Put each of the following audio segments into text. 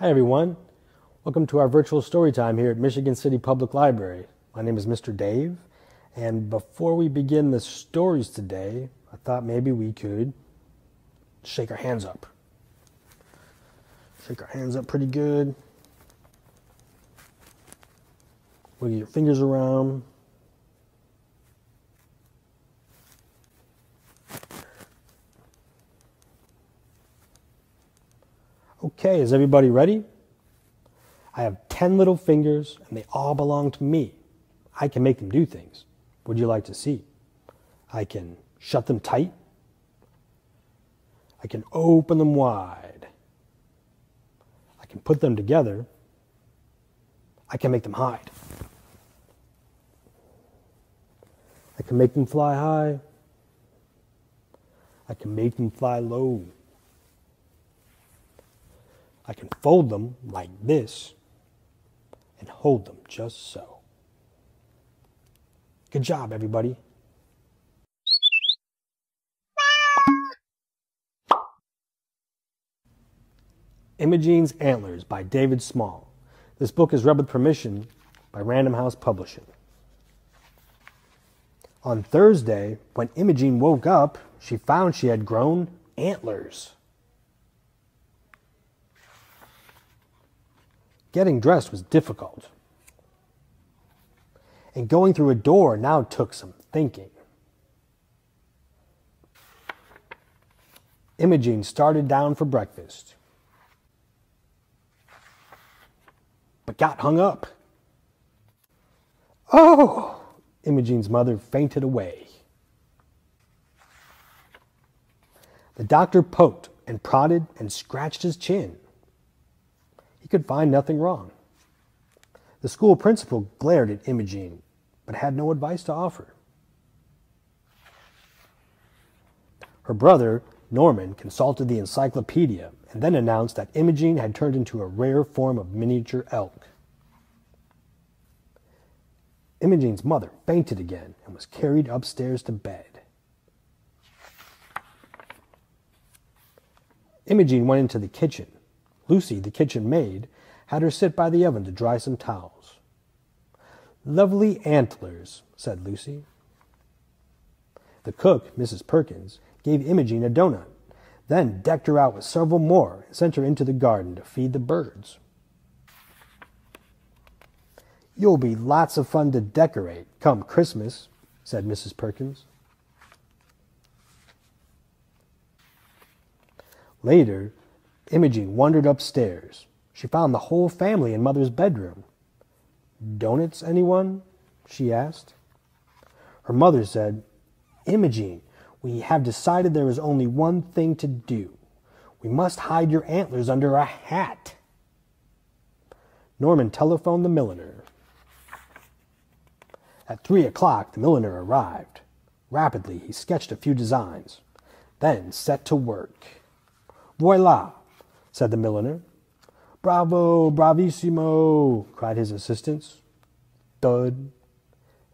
Hi everyone, welcome to our virtual story time here at Michigan City Public Library. My name is Mr. Dave, and before we begin the stories today, I thought maybe we could shake our hands up. Shake our hands up pretty good. Wiggle your fingers around. Okay, is everybody ready? I have 10 little fingers and they all belong to me. I can make them do things. Would you like to see? I can shut them tight. I can open them wide. I can put them together. I can make them hide. I can make them fly high. I can make them fly low. I can fold them like this and hold them just so. Good job, everybody. Eileens Antlers by David Small. This book is read with permission by Random House Publishing. On Thursday, when Imogen woke up, she found she had grown antlers. Getting dressed was difficult, and going through a door now took some thinking. Imogen started down for breakfast, but got hung up. Oh! Imogen's mother fainted away. The doctor poked and prodded and scratched his chin. He could find nothing wrong. The school principal glared at Imogen, but had no advice to offer. Her brother, Norman, consulted the encyclopedia and then announced that Imogen had turned into a rare form of miniature elk. Imogen's mother fainted again and was carried upstairs to bed. Imogen went into the kitchen. Lucy, the kitchen maid, had her sit by the oven to dry some towels. "Lovely antlers," said Lucy. The cook, Mrs. Perkins, gave Imogen a donut, then decked her out with several more and sent her into the garden to feed the birds. "You'll be lots of fun to decorate come Christmas," said Mrs. Perkins. Later, Imogen wandered upstairs. She found the whole family in Mother's bedroom. "Donuts, anyone?" she asked. Her mother said, "Imogen, we have decided there is only one thing to do. We must hide your antlers under a hat." Norman telephoned the milliner. At 3 o'clock, the milliner arrived. Rapidly, he sketched a few designs, then set to work. "Voila!" said the milliner. "Bravo, bravissimo!" cried his assistants. Thud.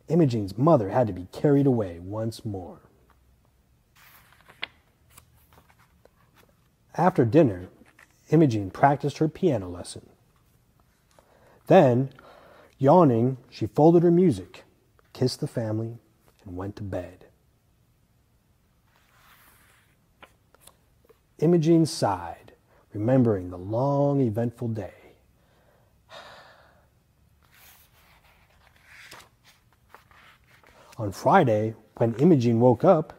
Imogen's mother had to be carried away once more. After dinner, Imogen practiced her piano lesson. Then, yawning, she folded her music, kissed the family, and went to bed. Imogen sighed, remembering the long, eventful day. On Friday, when Imogen woke up,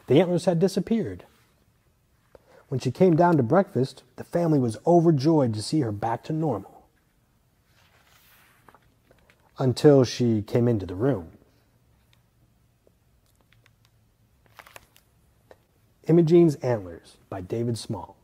the antlers had disappeared. When she came down to breakfast, the family was overjoyed to see her back to normal. Until she came into the room. Eileens Antlers by David Small.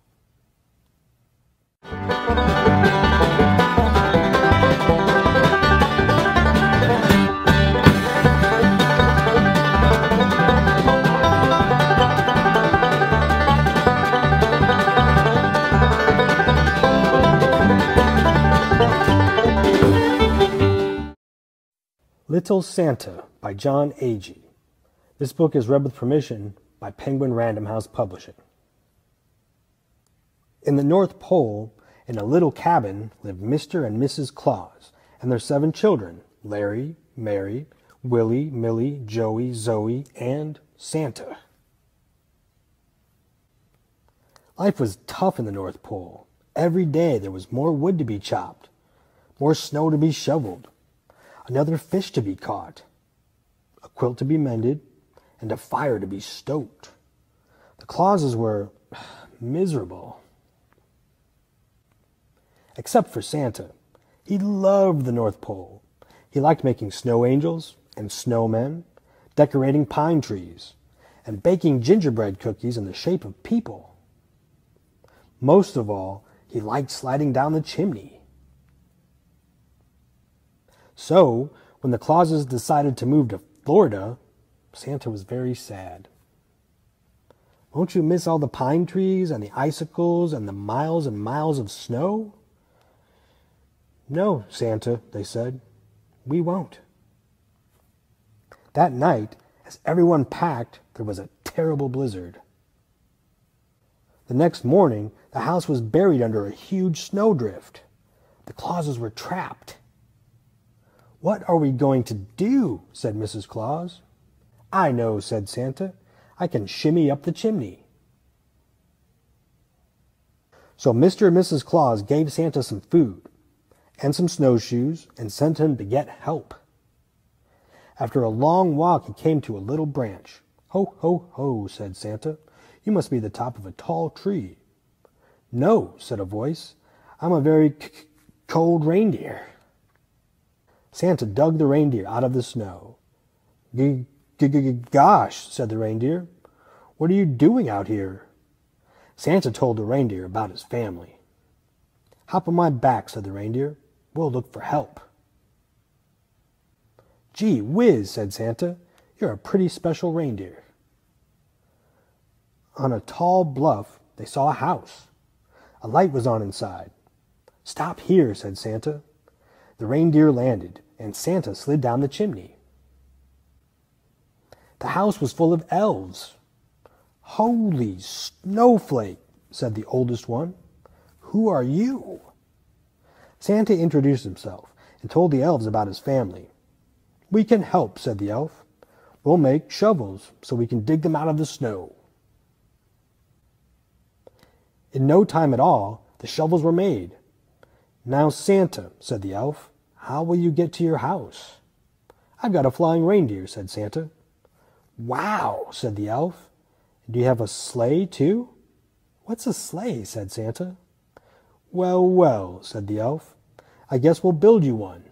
Little Santa by John Agee. This book is read with permission by Penguin Random House Publishing. In the North Pole, In a little cabin lived Mr. and Mrs. Claus and their 7 children, Larry, Mary, Willie, Millie, Joey, Zoe, and Santa. Life was tough in the North Pole. Every day there was more wood to be chopped, more snow to be shoveled, another fish to be caught, a quilt to be mended, and a fire to be stoked. The Clauses were miserable. Except for Santa. He loved the North Pole. He liked making snow angels and snowmen, decorating pine trees, and baking gingerbread cookies in the shape of people. Most of all, he liked sliding down the chimney. So, when the Clauses decided to move to Florida, Santa was very sad. Won't you miss all the pine trees and the icicles and the miles and miles of snow? No, Santa, they said, we won't. That night, as everyone packed, there was a terrible blizzard. The next morning, the house was buried under a huge snowdrift. The Clauses were trapped. What are we going to do? Said Mrs. Claus. I know, said Santa. I can shimmy up the chimney. So Mr. and Mrs. Claus gave Santa some food and some snowshoes and sent him to get help. After a long walk, he came to a little branch. Ho, ho, ho, said Santa. You must be the top of a tall tree. No, said a voice. I'm a very cold reindeer. Santa dug the reindeer out of the snow. Gosh, said the reindeer. What are you doing out here? Santa told the reindeer about his family. Hop on my back, said the reindeer. We'll look for help. Gee whiz, said Santa. You're a pretty special reindeer. On a tall bluff, they saw a house. A light was on inside. Stop here, said Santa. The reindeer landed, and Santa slid down the chimney. The house was full of elves. Holy snowflake, said the oldest one. Who are you? Santa introduced himself and told the elves about his family. We can help, said the elf. We'll make shovels so we can dig them out of the snow. In no time at all, the shovels were made. Now, Santa, said the elf, how will you get to your house? I've got a flying reindeer, said Santa. Wow, said the elf. Do you have a sleigh, too? What's a sleigh, said Santa. Well, well, said the elf. I guess we'll build you one.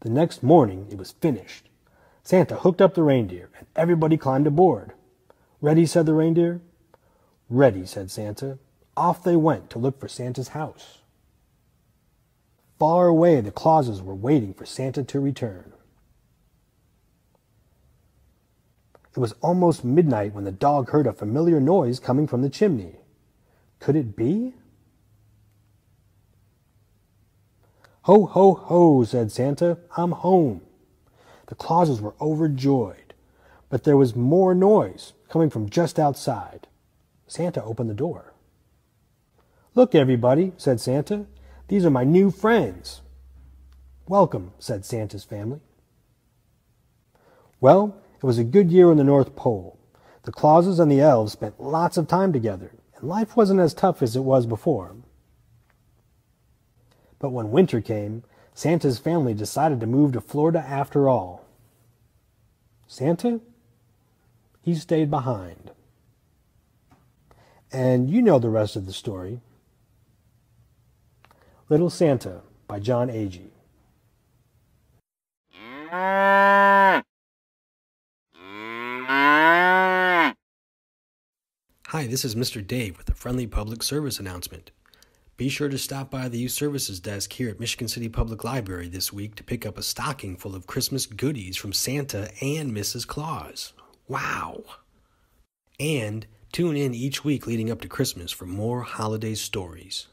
The next morning it was finished. Santa hooked up the reindeer, and everybody climbed aboard. Ready, said the reindeer. Ready, said Santa. Off they went to look for Santa's house. Far away, the Clauses were waiting for Santa to return. It was almost midnight when the dog heard a familiar noise coming from the chimney. Could it be? Ho, ho, ho, said Santa. I'm home. The Clauses were overjoyed, but there was more noise coming from just outside. Santa opened the door. Look, everybody, said Santa. These are my new friends. Welcome, said Santa's family. Well, it was a good year in the North Pole. The Clauses and the elves spent lots of time together, and life wasn't as tough as it was before. But when winter came, Santa's family decided to move to Florida after all. Santa? He stayed behind. And you know the rest of the story. Little Santa by John Agee. Hi, this is Mr. Dave with a friendly public service announcement. Be sure to stop by the Youth Services desk here at Michigan City Public Library this week to pick up a stocking full of Christmas goodies from Santa and Mrs. Claus. Wow! And tune in each week leading up to Christmas for more holiday stories.